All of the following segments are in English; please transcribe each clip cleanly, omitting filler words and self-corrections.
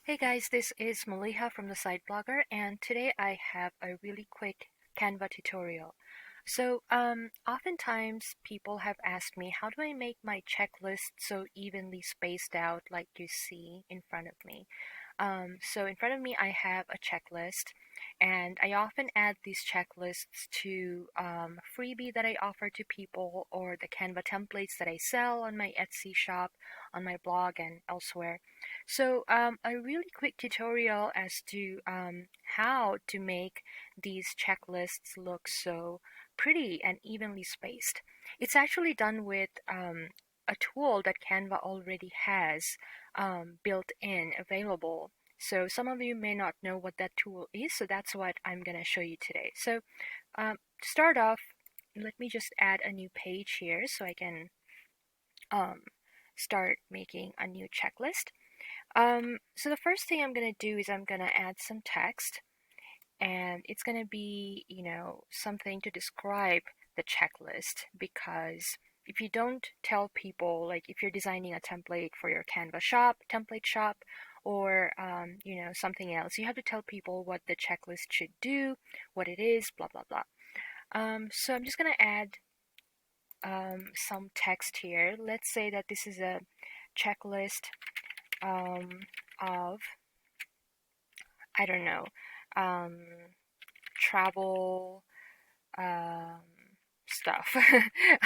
Hey guys, this is Maliha from the Site Blogger, and today I have a really quick Canva tutorial. Oftentimes people have asked me, how do I make my checklist so evenly spaced out like you see in front of me? So in front of me, I have a checklist, and I often add these checklists to freebie that I offer to people or the Canva templates that I sell on my Etsy shop, on my blog, and elsewhere. A really quick tutorial as to how to make these checklists look so pretty and evenly spaced. It's actually done with a tool that Canva already has built in available. So some of you may not know what that tool is, so that's what I'm going to show you today. To start off, let me just add a new page here so I can um, start making a new checklist. So the first thing I'm going to do is I'm going to add some text, and it's going to be, something to describe the checklist, because if you don't tell people, like if you're designing a template for your Canva shop, template shop, or something else, you have to tell people what the checklist should do, what it is, blah blah blah. So I'm just gonna add some text here. Let's say that this is a checklist of, I don't know, um, travel um, stuff.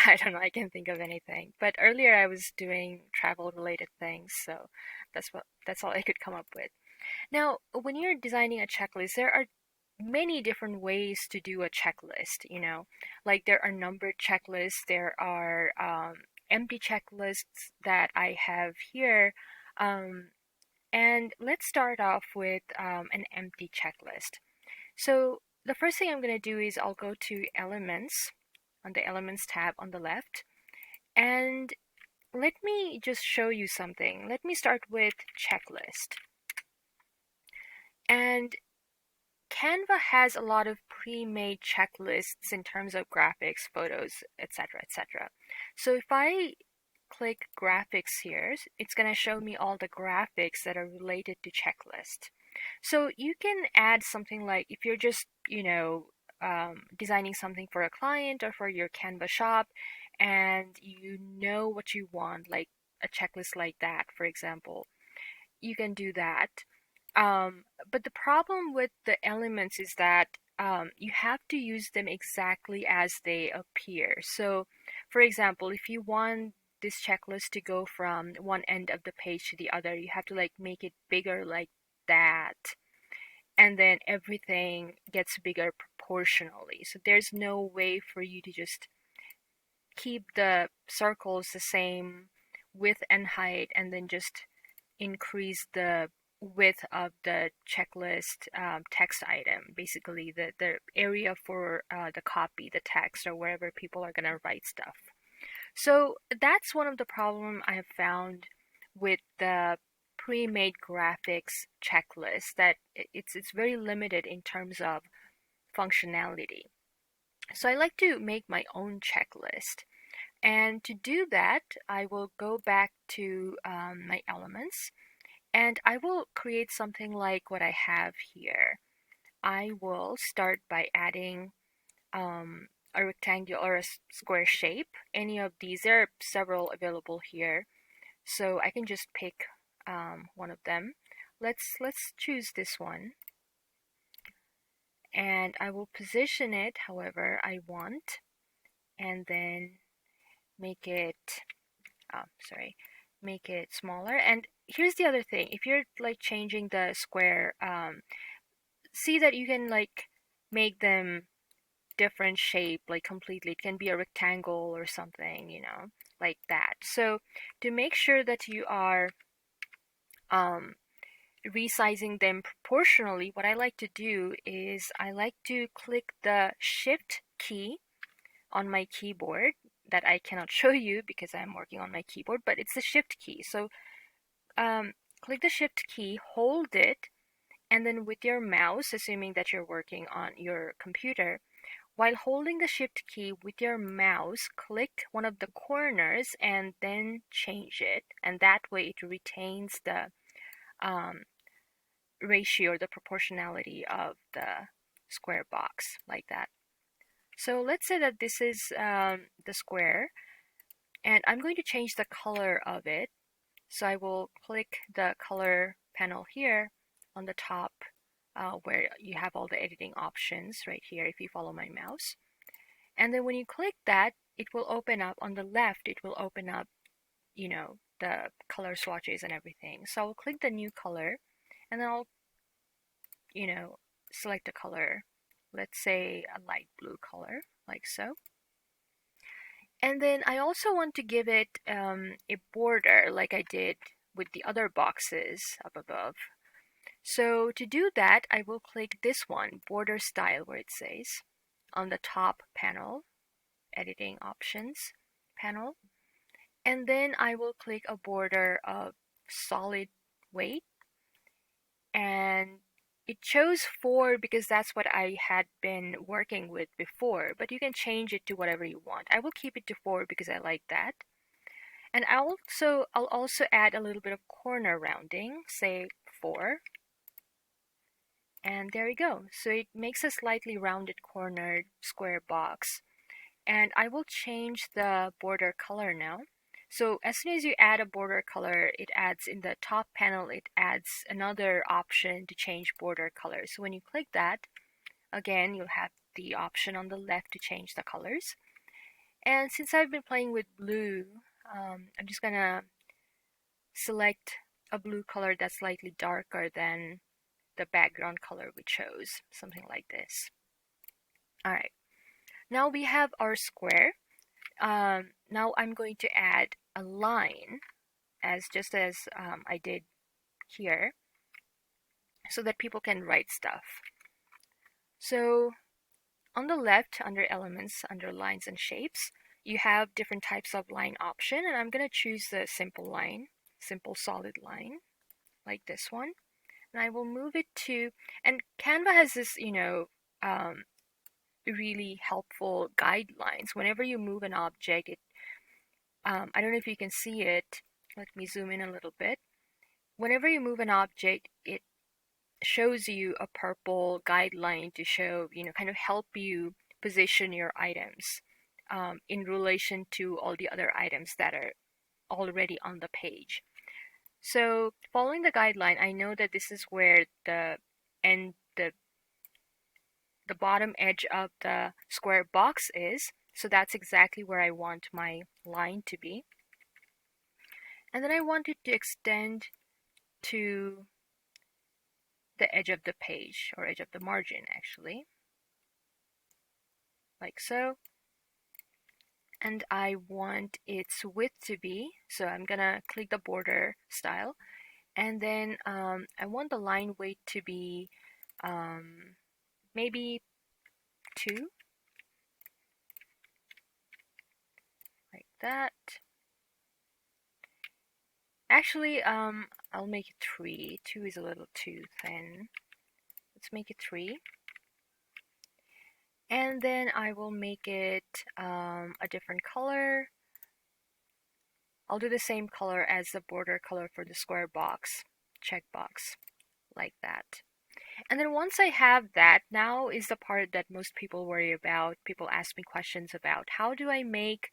I don't know, I can't think of anything. But earlier I was doing travel related things, so that's all I could come up with. Now, when you're designing a checklist, there are many different ways to do a checklist. Like there are numbered checklists, there are empty checklists that I have here. Um, and let's start off with an empty checklist. So the first thing I'm going to do is I'll go to Elements on the Elements tab on the left. And let me just show you something. Let me start with Checklist. And Canva has a lot of pre-made checklists in terms of graphics, photos, etc., etc. So if I click graphics here, it's going to show me all the graphics that are related to checklist. So you can add something like, if you're just, designing something for a client or for your Canva shop, and you know what you want, like a checklist like that, for example, you can do that. But the problem with the elements is that you have to use them exactly as they appear. So, for example, if you want this checklist to go from one end of the page to the other, you have to like make it bigger like that, and then everything gets bigger proportionally. So there's no way for you to just keep the circles the same width and height and then just increase the width of the checklist text item, basically the area for the copy, the text, or wherever people are going to write stuff. So that's one of the problem I have found with the pre-made graphics checklist, that it's very limited in terms of functionality. So I like to make my own checklist. And to do that, I will go back to my elements, and I will create something like what I have here. I will start by adding a rectangle or a square shape. Any of these, there are several available here, so I can just pick one of them. Let's choose this one, and I will position it however I want, and then make it, sorry, make it smaller. And here's the other thing: if you're like changing the square, see that you can like make them different shape, like completely. It can be a rectangle or something, like that. So to make sure that you are um, resizing them proportionally, what I like to do is I like to click the Shift key on my keyboard, that I cannot show you because I'm working on my keyboard, but it's the Shift key. So um, click the Shift key, hold it, and then with your mouse, assuming that you're working on your computer, while holding the Shift key with your mouse, click one of the corners and then change it. And that way it retains the um, ratio, the proportionality of the square box, like that. So let's say that this is the square, and I'm going to change the color of it. So I will click the color panel here on the top, where you have all the editing options right here if you follow my mouse. And then when you click that, it will open up on the left, it will open up, the color swatches and everything. So I'll click the new color, and then I'll, you know, select a color. Let's say a light blue color, like so. And then I also want to give it a border like I did with the other boxes up above. So to do that, I will click this one, border style, where it says on the top panel, editing options panel. And then I will click a border of solid weight, and it chose 4 because that's what I had been working with before, but you can change it to whatever you want. I will keep it to 4 because I like that. And I'll also add a little bit of corner rounding, say 4. And there you go. So it makes a slightly rounded cornered square box. And I will change the border color now. So as soon as you add a border color, it adds in the top panel, it adds another option to change border color. So when you click that, again, you'll have the option on the left to change the colors. And since I've been playing with blue, I'm just gonna select a blue color that's slightly darker than the background color we chose, something like this. All right, now we have our square. Now I'm going to add a line just as I did here, so that people can write stuff. So on the left, under elements, under lines and shapes, you have different types of line option, and I'm going to choose the simple line, simple solid line, like this one. And I will move it to, and Canva has this, really helpful guidelines. Whenever you move an object, I don't know if you can see it. Let me zoom in a little bit. Whenever you move an object, it shows you a purple guideline to show, kind of help you position your items in relation to all the other items that are already on the page. So following the guideline, I know that this is where and the bottom edge of the square box is. So that's exactly where I want my line to be. And then I want it to extend to the edge of the page, or edge of the margin actually, like so. And I want its width to be, so I'm gonna click the border style, and then I want the line weight to be maybe 2, like that. Actually, I'll make it 3. 2 is a little too thin. Let's make it 3. And then I will make it a different color. I'll do the same color as the border color for the square box, checkbox, like that. And then once I have that, now is the part that most people worry about. People ask me questions about how do I make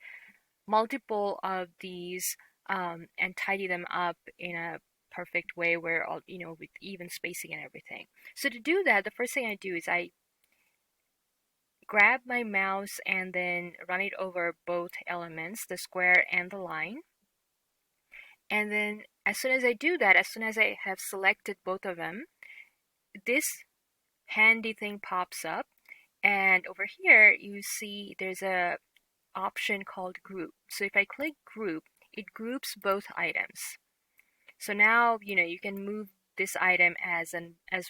multiple of these and tidy them up in a perfect way where all, with even spacing and everything. So to do that, the first thing I do is I grab my mouse and then run it over both elements, the square and the line. And then as soon as I do that, as soon as I have selected both of them, this handy thing pops up. And over here, you see there's a option called group. So if I click group, it groups both items. So now, you can move this item as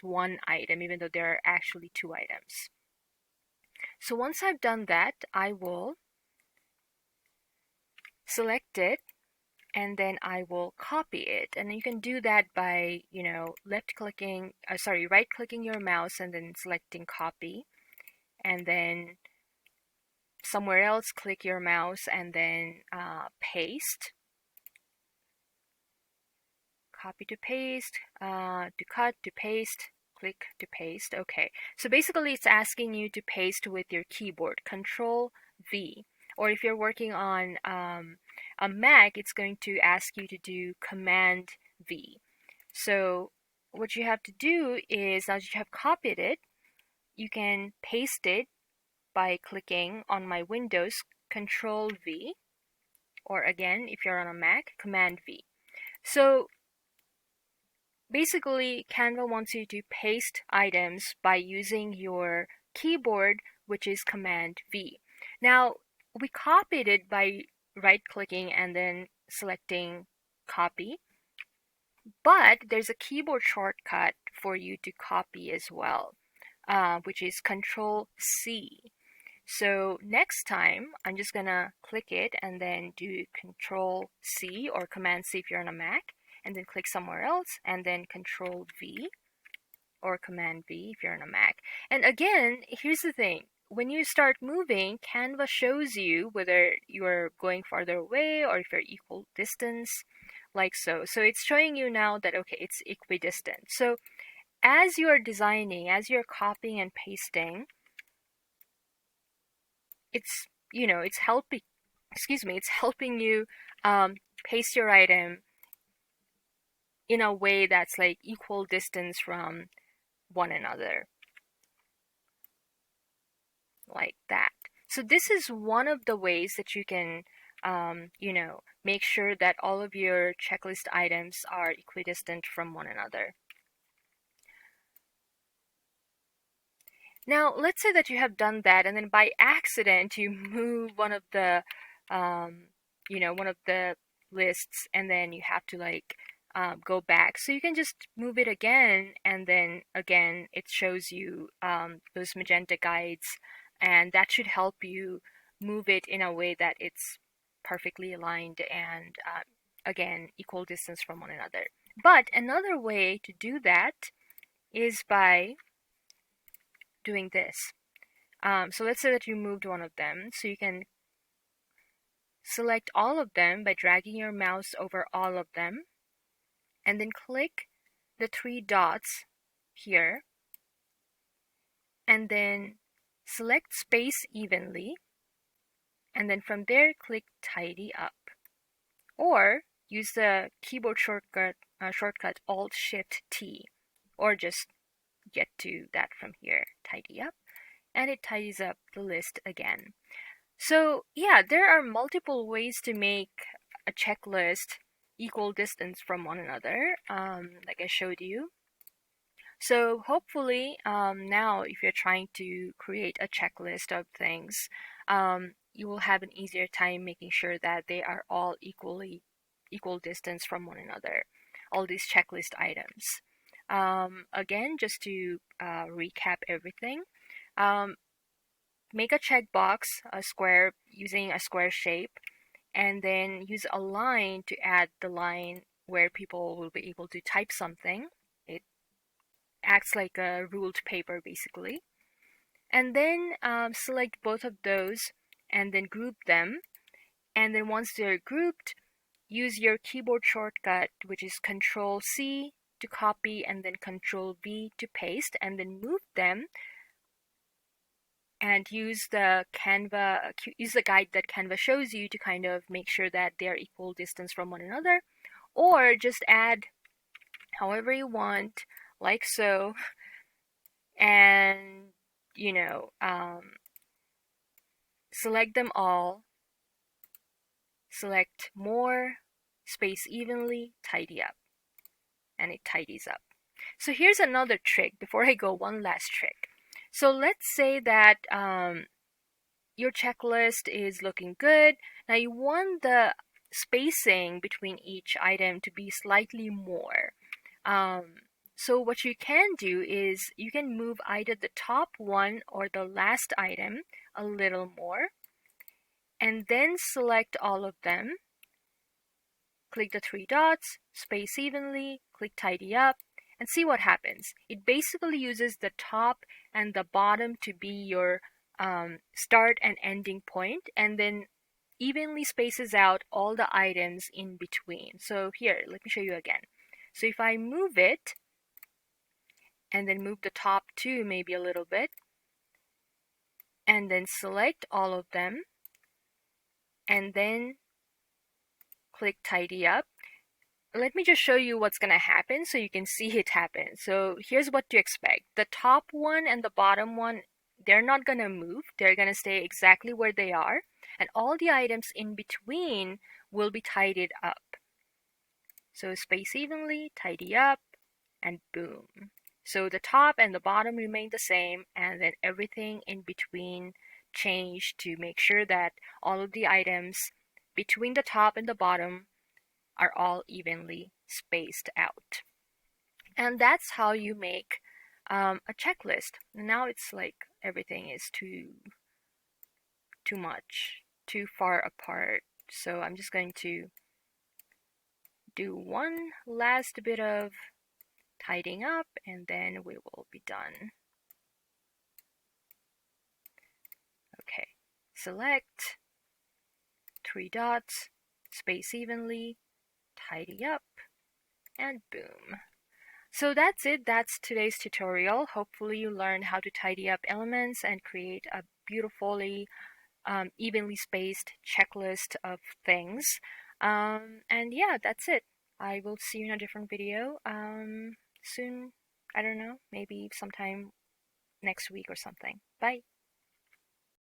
one item, even though there are actually 2 items. So once I've done that, I will select it, and then I will copy it. And you can do that by, right-clicking your mouse and then selecting copy. And then somewhere else, click your mouse and then paste. copy to paste, to cut to paste, click to paste. Okay, so basically it's asking you to paste with your keyboard, Control V. Or if you're working on a Mac, it's going to ask you to do Command V. So what you have to do is, now that you have copied it, you can paste it by clicking on my Windows, Control V, or again, if you're on a Mac, Command V. So basically, Canva wants you to paste items by using your keyboard, which is Command V. Now, we copied it by right-clicking and then selecting Copy, but there's a keyboard shortcut for you to copy as well, which is Control C. So next time, I'm just gonna click it and then do Control C or Command C if you're on a Mac, and then click somewhere else, and then Control V or Command V if you're on a Mac. And again, here's the thing. When you start moving, Canva shows you whether you're going farther away or if you're equal distance, like so. So it's showing you now that, okay, it's equidistant. So as you're designing, as you're copying and pasting, it's, it's helping, it's helping you paste your item in a way that's like equal distance from one another, like that. So this is one of the ways that you can make sure that all of your checklist items are equidistant from one another. Now, let's say that you have done that, and then by accident you move one of the, one of the lists, and then you have to like go back. So you can just move it again, and then again it shows you those magenta guides, and that should help you move it in a way that it's perfectly aligned and again equal distance from one another. But another way to do that is by doing this. So let's say that you moved one of them, so you can select all of them by dragging your mouse over all of them, and then click the three dots here, and then select space evenly, and then from there click tidy up, or use the keyboard shortcut Alt Shift T, or just get to that from here, tidy up, and it tidies up the list again. So yeah, there are multiple ways to make a checklist equal distance from one another, like I showed you. So hopefully now if you're trying to create a checklist of things, you will have an easier time making sure that they are all equal distance from one another, all these checklist items. Again, just to recap everything, make a checkbox, a square, using a square shape, and then use a line to add the line where people will be able to type something. It acts like a ruled paper basically. And then select both of those and then group them. And then once they're grouped, use your keyboard shortcut, which is Control C to copy and then Control V to paste, and then move them and use the guide that Canva shows you to kind of make sure that they are equal distance from one another, or just add however you want, like so, and select them all, select more, space evenly, tidy up, and it tidies up. So here's another trick before I go, one last trick. So let's say that your checklist is looking good. Now you want the spacing between each item to be slightly more. So what you can do is you can move either the top one or the last item a little more, and then select all of them. Click the three dots, space evenly, click tidy up, and see what happens. It basically uses the top and the bottom to be your start and ending point, and then evenly spaces out all the items in between. So here, let me show you again. So if I move it and then move the top too, maybe a little bit, and then select all of them and then click tidy up. Let me just show you what's going to happen so you can see it happen. So here's what to expect. The top one and the bottom one, they're not going to move. They're going to stay exactly where they are. And all the items in between will be tidied up. So space evenly, tidy up, and boom. So the top and the bottom remain the same, and then everything in between changed to make sure that all of the items between the top and the bottom are all evenly spaced out. And that's how you make a checklist. Now it's like everything is too much, too far apart. So I'm just going to do one last bit of tidying up and then we will be done. Okay, select, three dots, space evenly, tidy up, and boom. So that's it. That's today's tutorial. Hopefully you learned how to tidy up elements and create a beautifully evenly spaced checklist of things. And yeah, that's it. I will see you in a different video soon. I don't know, maybe sometime next week or something. Bye.